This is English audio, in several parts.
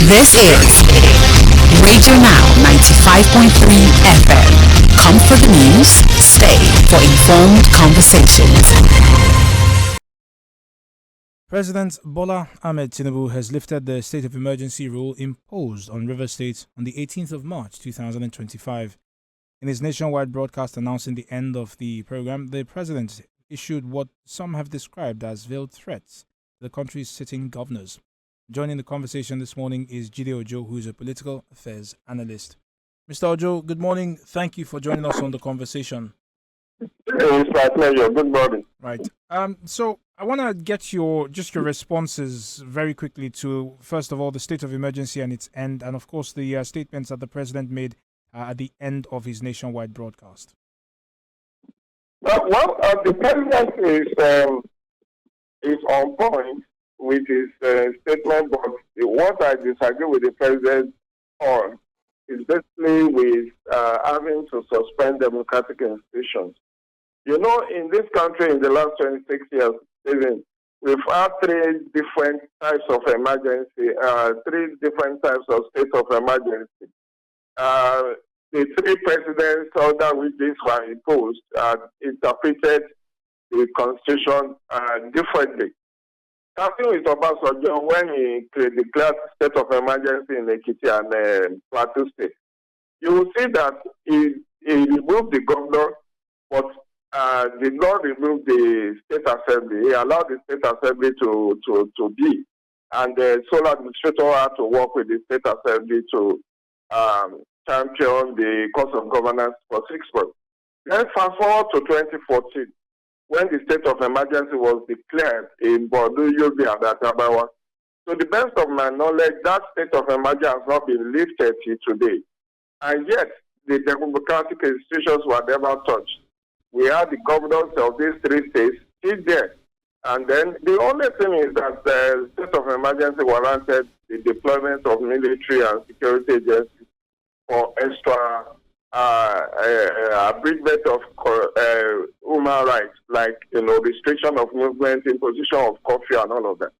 This is Radio Now 95.3 FM. Come for the news, stay for informed conversations. President Bola Ahmed Tinubu has lifted the state of emergency rule imposed on Rivers State on the 18th of March 2025. In his nationwide broadcast announcing the end of the program, the president issued what some have described as veiled threats to the country's sitting governors. Joining the conversation this morning is Jide Ojo, who is a political affairs analyst. Mr. Ojo, good morning. Thank you for joining us on the conversation. It's my pleasure. Good morning. Right. So I want to get your responses very quickly to, first of all, the state of emergency and its end, and of course the statements that the president made at the end of his nationwide broadcast. The president is on point with his statement, but what I disagree with the president on is basically with having to suspend democratic institutions. You know, in this country, in the last 26 years, we've had three different types of emergency, three different types of state of emergency. The three presidents under which these were imposed interpreted the constitution differently. Starting with Obasanjo, when he declared state of emergency in Ekiti and Plateau State, you will see that he removed the governor, but did not remove the state assembly. He allowed the state assembly to be, and the sole administrator had to work with the state assembly to champion the course of governance for 6 months. Then fast forward to 2014. When the state of emergency was declared in Borno, Yobe, and Adamawa. To the best of my knowledge, that state of emergency has not been lifted till today. And yet, the democratic institutions were never touched. We had the governors of these three states still there. And then the only thing is that the state of emergency warranted the deployment of military and security agencies for extra abridgment of human rights, like restriction of movement, imposition of curfew, and all of that.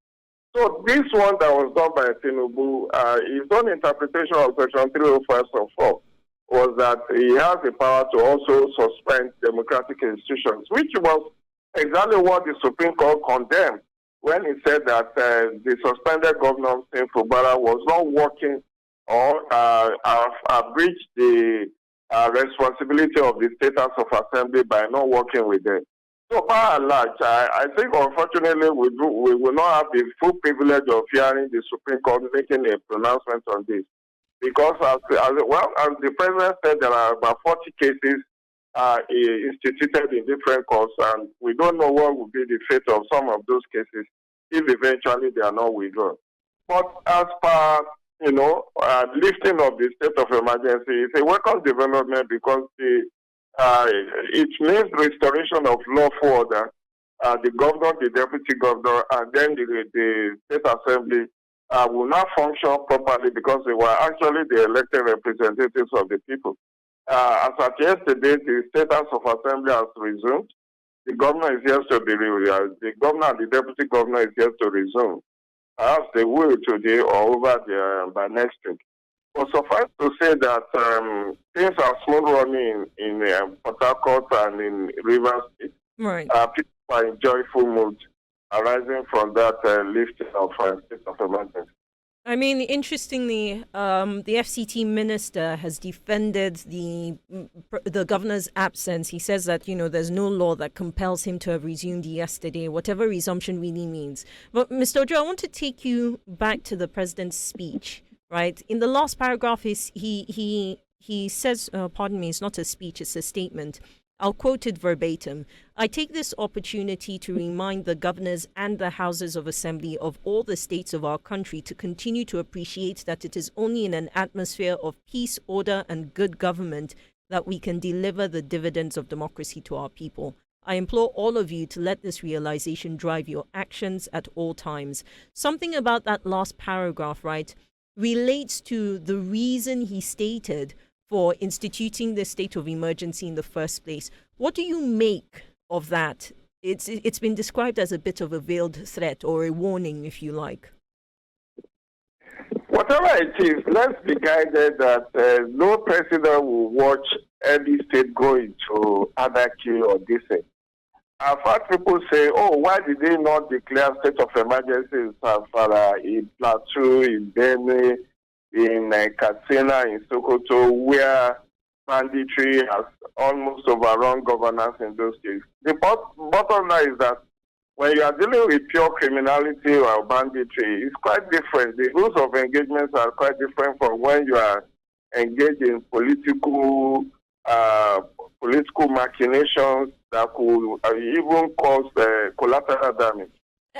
So this one that was done by Tinubu, his own interpretation of Section 305 of 4 was that he has the power to also suspend democratic institutions, which was exactly what the Supreme Court condemned when he said that the suspended governor Fubara was not working or breached the responsibility of the State House of Assembly by not working with them. So by and large, I think unfortunately we will not have the full privilege of hearing the Supreme Court making a pronouncement on this. Because as the President said, there are about 40 cases instituted in different courts, and we don't know what will be the fate of some of those cases if eventually they are not withdrawn. But as per lifting of the state of emergency is a welcome development because it means restoration of lawful order. The governor, the deputy governor, and then the state assembly will not function properly because they were actually the elected representatives of the people. As at yesterday, the state house of assembly has resumed. The governor is yet to be the governor and the deputy governor is yet to resume. Perhaps they will today or over there by next week. But suffice to say that things are smooth running in Port Harcourt and in Rivers State. Right. People are in joyful mood arising from that lifting of state of emergency. I mean, interestingly, the FCT minister has defended the governor's absence. He says that, there's no law that compels him to have resumed yesterday, whatever resumption really means. But, Mr. Ojo, I want to take you back to the president's speech, right? In the last paragraph, he says, pardon me, it's not a speech, it's a statement. I'll quote it verbatim. I take this opportunity to remind the governors and the houses of assembly of all the states of our country to continue to appreciate that it is only in an atmosphere of peace, order, and good government that we can deliver the dividends of democracy to our people. I implore all of you to let this realization drive your actions at all times. Something about that last paragraph, right, relates to the reason he stated for instituting the state of emergency in the first place. What do you make of that? It's been described as a bit of a veiled threat or a warning, if you like. Whatever it is, let's be guided that no president will watch any state go into anarchy or dissent. I've heard people say, oh, why did they not declare state of emergency in Zamfara, in Plateau, in Benue, in Katsina, in Sokoto, where banditry has almost overrun governance in those states? The bottom line is that when you are dealing with pure criminality or banditry, it's quite different. The rules of engagements are quite different from when you are engaged in political machinations that could even cause collateral damage.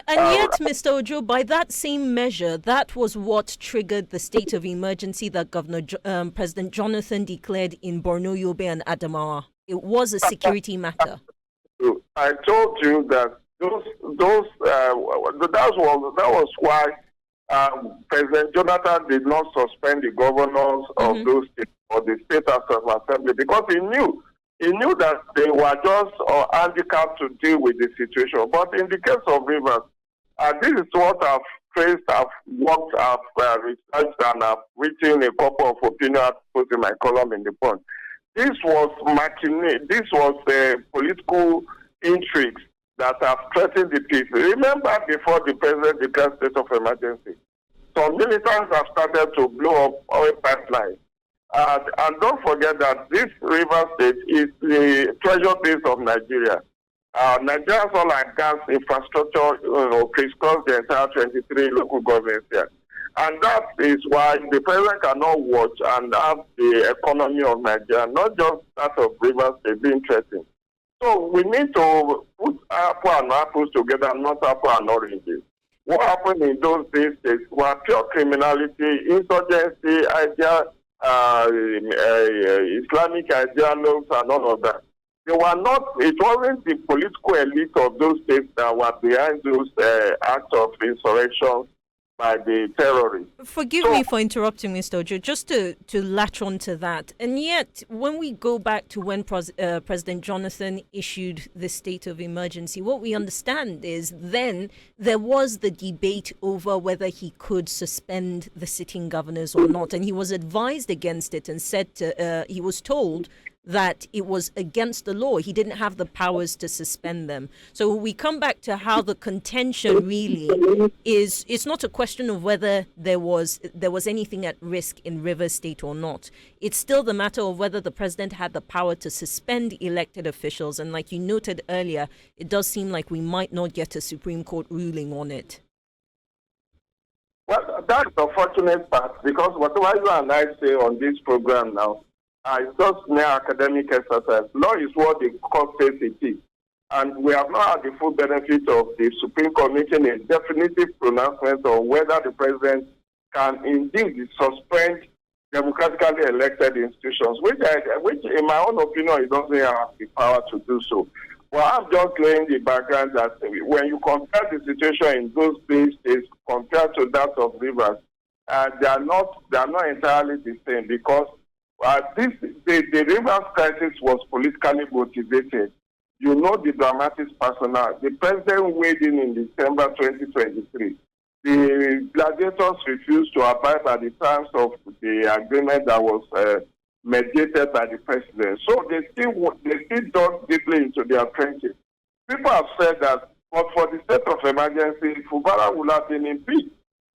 And yet, Mr. Ojo, by that same measure, that was what triggered the state of emergency that President Jonathan declared in Borno, Yobe, and Adamawa. It was a security matter. I told you that that was why President Jonathan did not suspend the governors of those states or the state assembly, because he knew that they were just handicapped to deal with the situation. But in the case of Rivers, this is what I've traced, I've worked, I've researched, and I've written a couple of opinion articles in my column in the Punch. This was political intrigues that have threatened the peace. Remember, before the president declared state of emergency, some militants have started to blow up oil pipelines. And don't forget that this river state is the treasure base of Nigeria. Nigeria's oil and gas infrastructure, crisscross the entire 23 local governments here. And that is why the president cannot watch and have the economy of Nigeria, not just that of Rivers State, being threatened. So we need to put apple and apples together, not apple and oranges. What happened in those days were pure criminality, insurgency, Islamic ideologues, and all of that. It wasn't the political elite of those states that were behind those acts of insurrection by the terrorists. Forgive me for interrupting, Mr. Ojo, just to latch on to that. And yet, when we go back to when President Jonathan issued the state of emergency, what we understand is then there was the debate over whether he could suspend the sitting governors or not. And he was advised against it and said he was told that it was against the law. He didn't have the powers to suspend them. So we come back to how the contention really is. It's not a question of whether there was anything at risk in Rivers State or not. It's still the matter of whether the president had the power to suspend elected officials. And like you noted earlier, it does seem like we might not get a Supreme Court ruling on it. Well, that's the fortunate part, because whatever you and I say on this program now, it's just mere academic exercise. Law is what the court says it is. And we have not had the full benefit of the Supreme Court making a definitive pronouncement on whether the president can indeed suspend democratically elected institutions, which in my own opinion, he doesn't have the power to do so. Well, I'm just laying the background that when you compare the situation in those states compared to that of Rivers, they are not entirely the same, because the Rivers crisis was politically motivated. You know the dramatic personnel. The president weighed in December 2023. The gladiators refused to abide by the terms of the agreement that was mediated by the president. So they still dug deeply into their trenches. People have said that, but for the state of emergency, Fubara would have been impeached.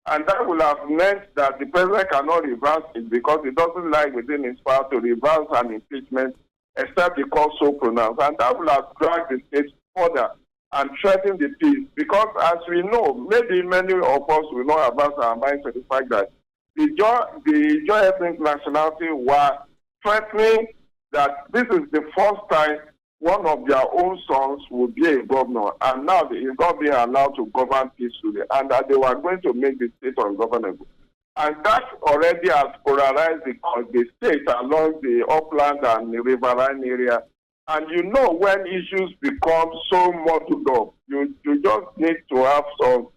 And that would have meant that the president cannot reverse it, because he doesn't like within his power to reverse an impeachment except the court so pronounced. And that would have dragged the state further and threatened the peace. Because as we know, maybe many of us will not advance our minds to the fact that the joint ethnic nationality were threatening that this is the first time one of their own sons would be a governor, and now he is not being allowed to govern peacefully, and that they were going to make the state ungovernable. And that already has polarized the state along the upland and the riverine area. And you know, when issues become so muddled up, you just need to have some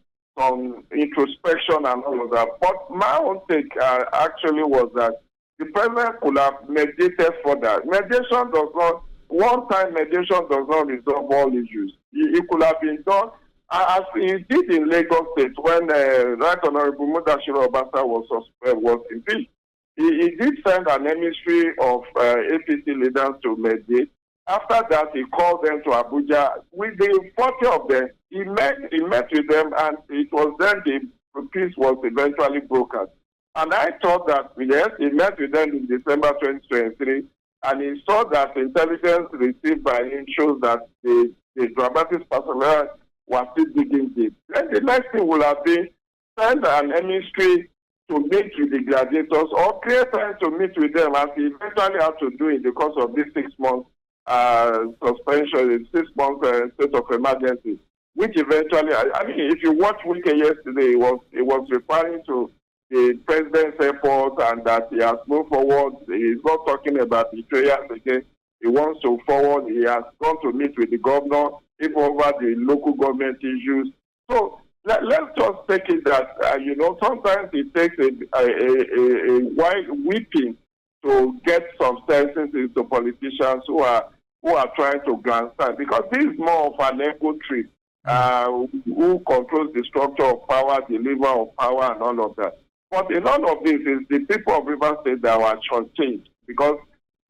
introspection and all of that. But my own take actually was that the president could have mediated further. One-time mediation does not resolve all issues. It could have been done as he did in Lagos State when Right Honorable Mudashiru Obasa was impeached. He did send an emissary of APC leaders to mediate. After that, he called them to Abuja. With the 40 of them, he met with them, and it was then the peace was eventually brokered. And I thought that, yes, he met with them in December 2023, and he saw that intelligence received by him shows that the dramatic personnel was still digging deep. Then the next thing would have been send an emissary to meet with the gladiators or create time to meet with them, as he eventually had to do in the course of this 6 months suspension, 6 months state of emergency, which eventually, I mean, if you watch Wike yesterday, it was referring to the president's efforts and that he has moved forward. He's not talking about betrayals again. He wants to forward. He has gone to meet with the governor, even over the local government issues. So let's just take it that, sometimes it takes a wide whipping to get some senses into politicians who are trying to grandstand, because this is more of an ego trip. Who controls the structure of power, the lever of power, and all of that. But in all of this is the people of Rivers State that were shortchanged, because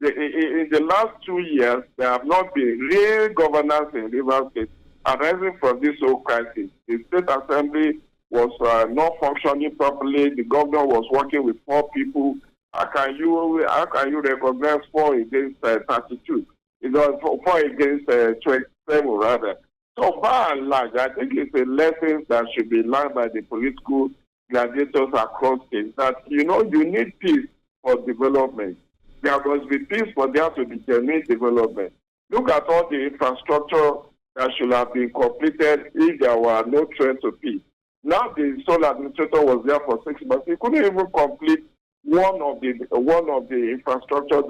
in the last 2 years, there have not been real governance in Rivers State arising from this whole crisis. The State Assembly was not functioning properly. The governor was working with 4 people. How can you recognize 4 against 32? It was 4 against 27 rather. So by and large, I think it's a lesson that should be learned by the political gladiators across states, that you need peace for development. There must be peace for there to be genuine development. Look at all the infrastructure that should have been completed if there were no threat to peace. Now the sole administrator was there for 6 months. He couldn't even complete one of the infrastructure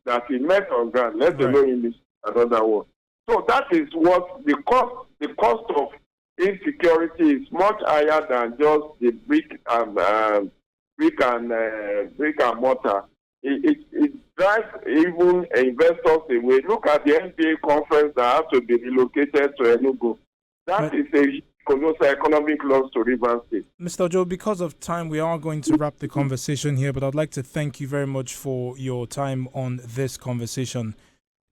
that he met on ground, let alone in another one. So that is what the cost of insecurity is much higher than just the brick and mortar. It drives even investors away. Look at the NBA conference that have to be relocated to Enugu. That is a colossal economic loss to Rivers State. Mr. Ojo, because of time, we are going to wrap the conversation here, but I'd like to thank you very much for your time on this conversation.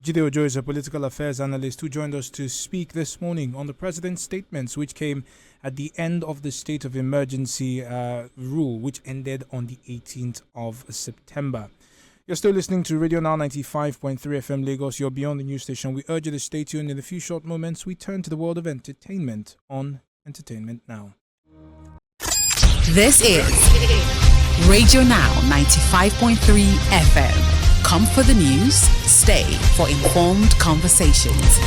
Jide Ojo is a political affairs analyst who joined us to speak this morning on the president's statements, which came at the end of the state of emergency rule, which ended on the 18th of September. You're still listening to Radio Now 95.3 FM Lagos. You're beyond the news station. We urge you to stay tuned. In a few short moments, we turn to the world of entertainment on Entertainment Now. This is Radio Now 95.3 FM. Come for the news, stay for informed conversations.